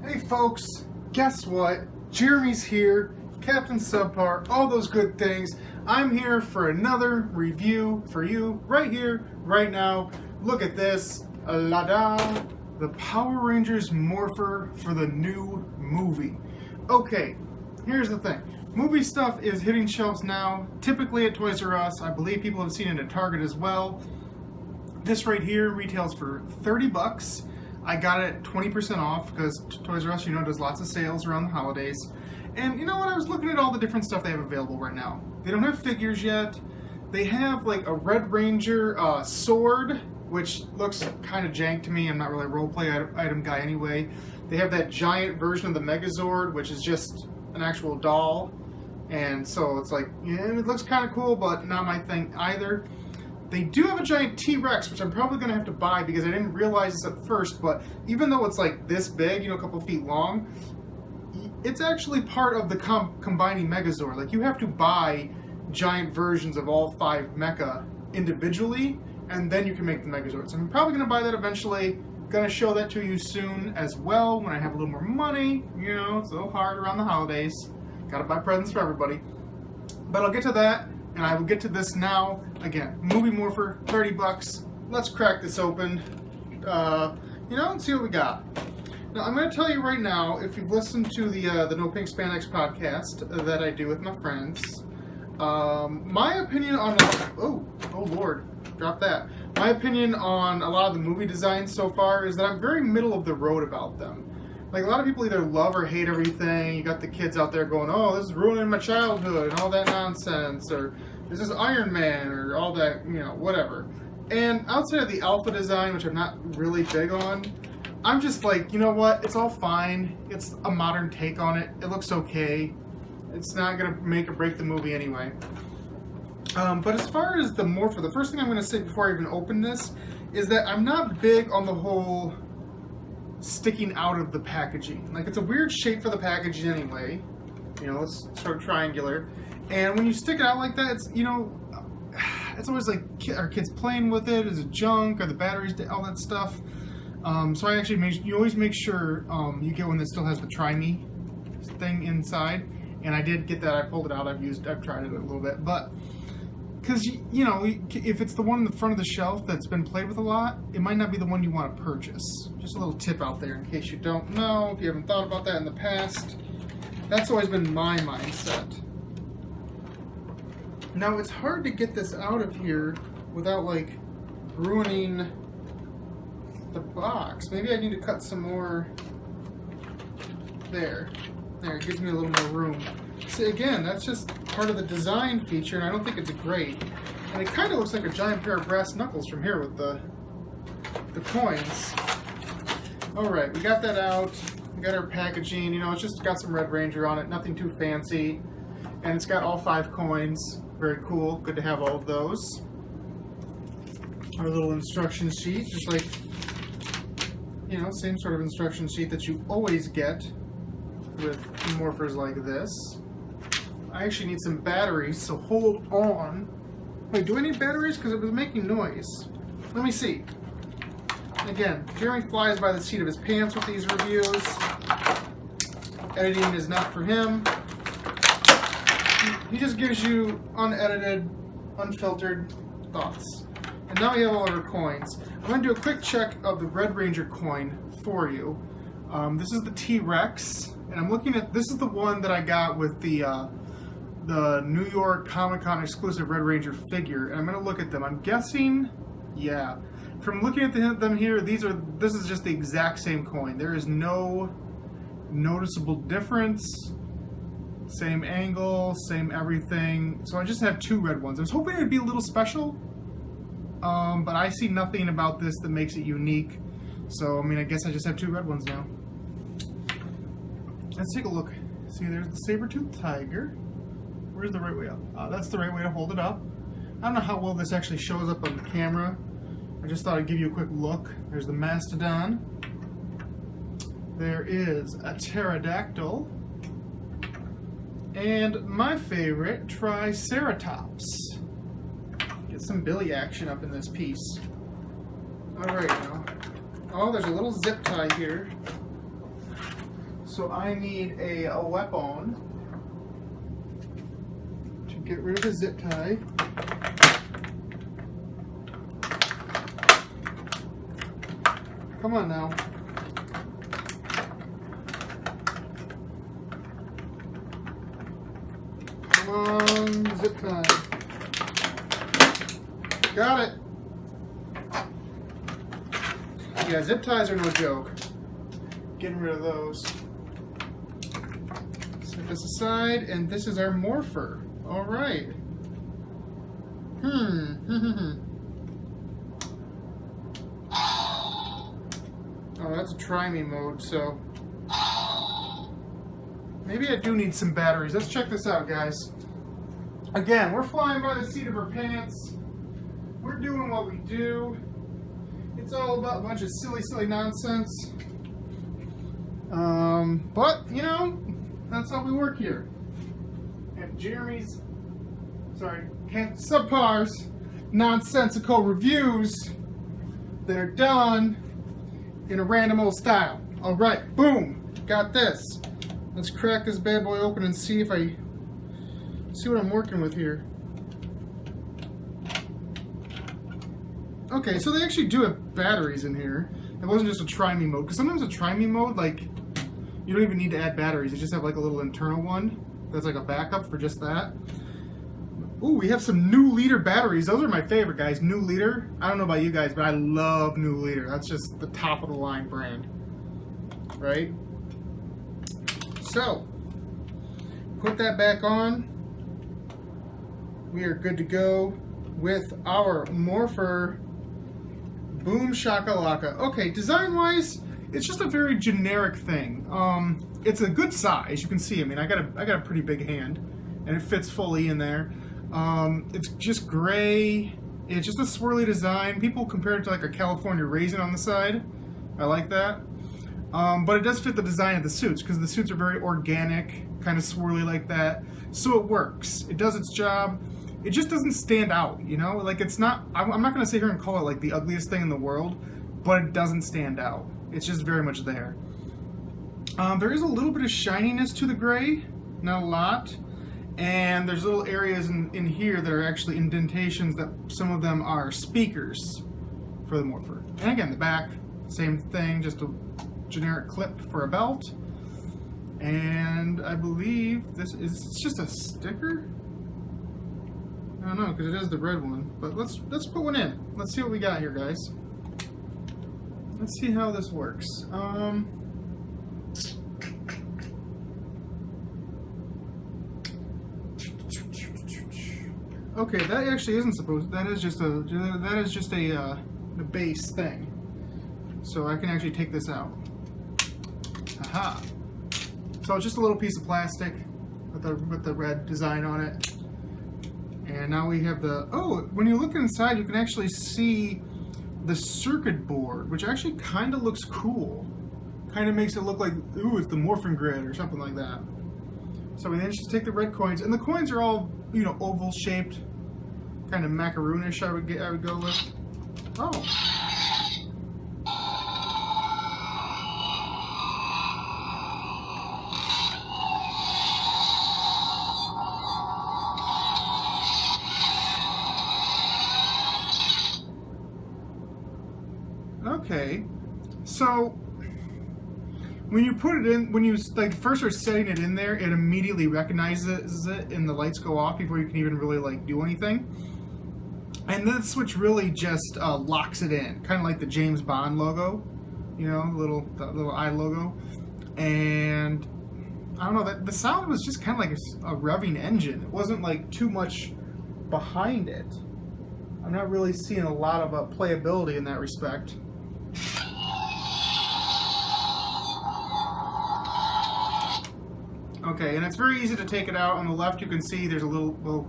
Hey folks, guess what? Jeremy's here, Captain Subpar, all those good things. I'm here for another review for you, right here, right now. Look at this, la-da, the Power Rangers Morpher for the new movie. Okay, here's the thing. Movie stuff is hitting shelves now, typically at Toys R Us. I believe people have seen it at Target as well. This right here retails for 30 bucks. I got it at 20% off because Toys R Us, you know, does lots of sales around the holidays. And you know what? I was looking at all the different stuff they have available right now. They don't have figures yet. They have like a Red Ranger sword, which looks kind of jank to me. I'm not really a roleplay item guy anyway. They have that giant version of the Megazord, which is just an actual doll. And so it's like, yeah, it looks kind of cool, but not my thing either. They do have a giant T-Rex, which I'm probably going to have to buy because I didn't realize this at first, but even though it's like this big, you know, a couple feet long, it's actually part of the combining Megazord. Like, you have to buy giant versions of all 5 mecha individually, and then you can make the Megazord. So I'm probably going to buy that eventually. Going to show that to you soon as well when I have a little more money. You know, it's a little hard around the holidays. Got to buy presents for everybody. But I'll get to that. And I will get to this now. Again, Movie Morpher, 30 bucks. Let's crack this open. You know, and see what we got. Now, I'm going to tell you right now, if you've listened to the No Pink Spandex podcast that I do with my friends, my opinion on... Oh Lord, drop that. My opinion on a lot of the movie designs so far is that I'm very middle of the road about them. Like, a lot of people either love or hate everything. You got the kids out there going, oh, this is ruining my childhood and all that nonsense, or this is Iron Man, or all that, you know, whatever. And outside of the alpha design, which I'm not really big on, I'm just like, you know what, it's all fine. It's a modern take on it. It looks okay. It's not going to make or break the movie anyway. But as far as the Morpher, the first thing I'm going to say before I even open this is that I'm not big on the whole sticking out of the packaging. Like, it's a weird shape for the packaging anyway. You know, it's sort of triangular. And when you stick it out like that, it's, you know, it's always like, are kids playing with it? Is it junk? Are the batteries dead? All that stuff. So I actually you always make sure you get one that still has the Try Me thing inside. And I did get that. I pulled it out. I've tried it a little bit. But because, you know, if it's the one in the front of the shelf that's been played with a lot, it might not be the one you want to purchase. Just a little tip out there in case you don't know, if you haven't thought about that in the past. That's always been my mindset. Now, it's hard to get this out of here without, like, ruining the box. Maybe I need to cut some more. There, it gives me a little more room. See, again, that's just part of the design feature, and I don't think it's great. And it kind of looks like a giant pair of brass knuckles from here with the coins. Alright, we got that out. We got our packaging. You know, it's just got some Red Ranger on it. Nothing too fancy. And it's got all 5 coins. Very cool. Good to have all of those. Our little instruction sheet. Just like, you know, same sort of instruction sheet that you always get with morphers like this. I actually need some batteries, so hold on. Wait, do I need batteries? Because it was making noise. Let me see. Again, Jeremy flies by the seat of his pants with these reviews. Editing is not for him. He just gives you unedited, unfiltered thoughts. And now we have all of our coins. I'm going to do a quick check of the Red Ranger coin for you. This is the T-Rex. And I'm looking at, this is the one that I got with the New York Comic-Con exclusive Red Ranger figure. And I'm going to look at them. I'm guessing, yeah. From looking at them here, this is just the exact same coin. There is no noticeable difference. Same angle, same everything. So I just have 2 red ones. I was hoping it would be a little special. But I see nothing about this that makes it unique. So, I mean, I guess I just have 2 red ones now. Let's take a look. See, there's the Saber-Toothed Tiger. Where's the right way up? That's the right way to hold it up. I don't know how well this actually shows up on the camera. I just thought I'd give you a quick look. There's the Mastodon. There is a Pterodactyl. And my favorite, Triceratops. Get some Billy action up in this piece. Alright now. Oh, there's a little zip tie here. So I need a weapon to get rid of the zip tie. Come on now. Come on, zip tie. Got it. Yeah, zip ties are no joke. Getting rid of those. Set this aside, and this is our Morpher. All right. Oh, that's a try me mode, so maybe I do need some batteries. Let's check this out, guys. Again, we're flying by the seat of our pants. We're doing what we do. It's all about a bunch of silly nonsense. But, you know, that's how we work here. At Jeremy's, Subpar's nonsensical reviews that are done in a random old style. All right, boom, got this. Let's crack this bad boy open and see what I'm working with here. Okay, so they actually do have batteries in here. It wasn't just a try me mode, because sometimes a try me mode, like, you don't even need to add batteries. You just have like a little internal one that's like a backup for just that. Ooh, we have some New Leader batteries. Those are my favorite, guys. New Leader. I don't know about you guys, but I love New Leader. That's just the top of the line brand, right? So, put that back on. We are good to go with our Morpher Boom Shakalaka. Okay, design-wise, it's just a very generic thing. It's a good size. You can see. I mean, I got a pretty big hand, and it fits fully in there. It's just gray. It's just a swirly design. People compare it to like a California raisin on the side. I like that. But it does fit the design of the suits, because the suits are very organic, kind of swirly like that. So it works. It does its job. It just doesn't stand out, you know? Like, it's not, I'm not going to sit here and call it like the ugliest thing in the world, but it doesn't stand out. It's just very much there. There is a little bit of shininess to the gray, not a lot. And there's little areas in here that are actually indentations that some of them are speakers for the Morpher. And again, the back, same thing, just a generic clip for a belt. And I believe this is just a sticker. I don't know, because it is the red one. But let's put one in. Let's see what we got here, guys. Let's see how this works. Okay, that actually isn't supposed. That is just a base thing. So I can actually take this out. Aha! So it's just a little piece of plastic with the red design on it. And now we have the, oh, when you look inside, you can actually see the circuit board, which actually kind of looks cool. Kind of makes it look like, ooh, it's the Morphin grid or something like that. So we then just take the red coins, and the coins are all, you know, oval shaped, kind of macaroonish. I would go with. Oh. Okay, so when you put it in, when you like first are setting it in there, it immediately recognizes it, and the lights go off before you can even really like do anything. And this switch really just locks it in, kind of like the James Bond logo, you know, the little eye logo. And I don't know, the sound was just kind of like a revving engine. It wasn't like too much behind it. I'm not really seeing a lot of playability in that respect. Okay, and it's very easy to take it out. On the left, you can see there's a little,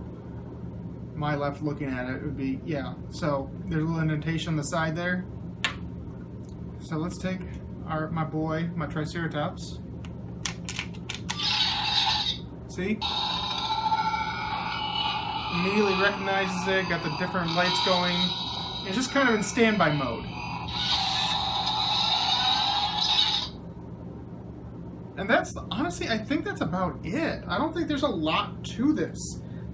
my left looking at it would be, yeah. So there's a little indentation on the side there. So let's take my Triceratops. See? Immediately recognizes it, got the different lights going. It's just kind of in standby mode. And that's, honestly, I think that's about it. I don't think there's a lot to this,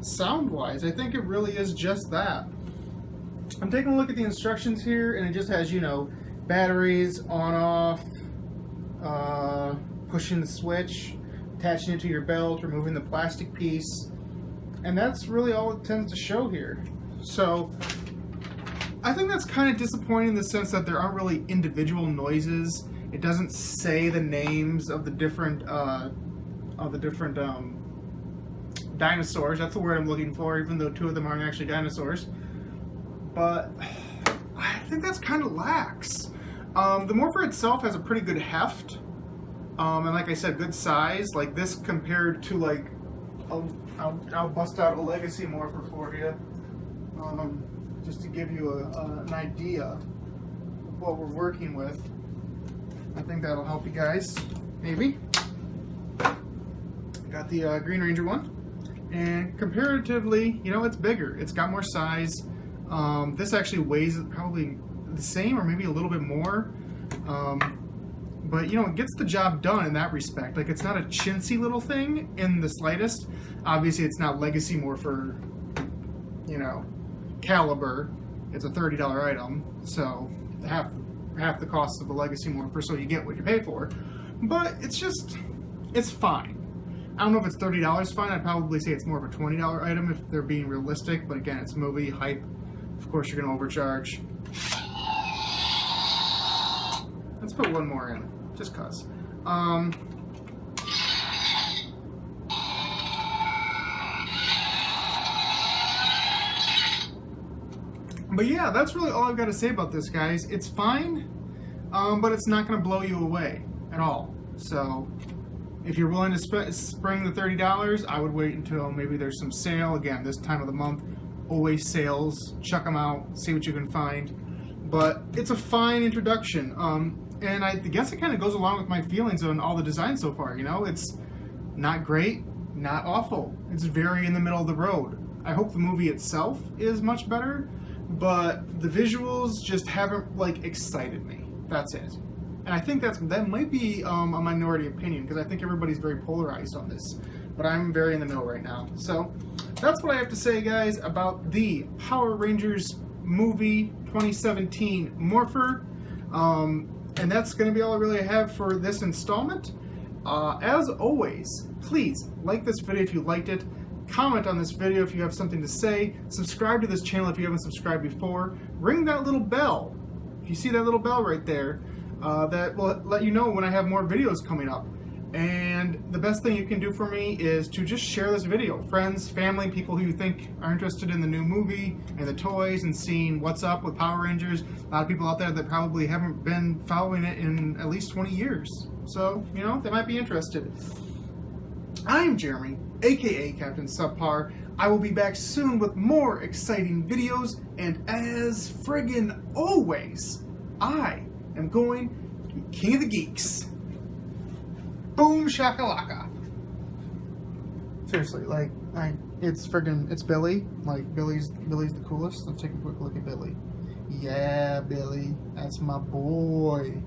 sound-wise. I think it really is just that. I'm taking a look at the instructions here, and it just has, you know, batteries, on-off, pushing the switch, attaching it to your belt, removing the plastic piece, and that's really all it tends to show here. So I think that's kind of disappointing in the sense that there aren't really individual noises. It doesn't say the names of the different dinosaurs. That's the word I'm looking for, even though 2 of them aren't actually dinosaurs. But I think that's kind of lax. The Morpher itself has a pretty good heft. And like I said, good size. Like this compared to like, I'll bust out a Legacy Morpher for you, just to give you an idea of what we're working with. I think that'll help you guys, maybe. Got the Green Ranger one, and comparatively, you know, it's bigger. It's got more size. This actually weighs probably the same or maybe a little bit more. But, you know, it gets the job done in that respect. Like, it's not a chintzy little thing in the slightest. Obviously, it's not Legacy Morpher, you know, caliber. It's a $30 item, so half the cost of the Legacy Morpher, so you get what you pay for. But it's just, it's fine. I don't know if it's $30 fine. I'd probably say it's more of a $20 item if they're being realistic. But again, it's movie, hype. Of course, you're going to overcharge. Let's put one more in, just cause. But yeah, that's really all I've got to say about this, guys. It's fine, but it's not going to blow you away at all. So if you're willing to spring the $30, I would wait until maybe there's some sale. Again, this time of the month, always sales. Check them out, see what you can find. But it's a fine introduction. And I guess it kind of goes along with my feelings on all the designs so far. You know, it's not great, not awful. It's very in the middle of the road. I hope the movie itself is much better, but the visuals just haven't, like, excited me. That's it. And I think that might be a minority opinion, because I think everybody's very polarized on this. But I'm very in the know right now. So that's what I have to say, guys, about the Power Rangers movie 2017 Morpher. And that's going to be all I really have for this installment. As always, please like this video if you liked it. Comment on this video if you have something to say. Subscribe to this channel if you haven't subscribed before. Ring that little bell. If you see that little bell right there, that will let you know when I have more videos coming up. And the best thing you can do for me is to just share this video. Friends, family, people who you think are interested in the new movie and the toys and seeing what's up with Power Rangers. A lot of people out there that probably haven't been following it in at least 20 years. So, you know, they might be interested. I'm Jeremy, aka Captain Subpar. I will be back soon with more exciting videos, and as friggin' always, I am going to be King of the Geeks. Boom shakalaka. Seriously, like, it's Billy. Like, Billy's the coolest. Let's take a quick look at Billy. Yeah, Billy, that's my boy.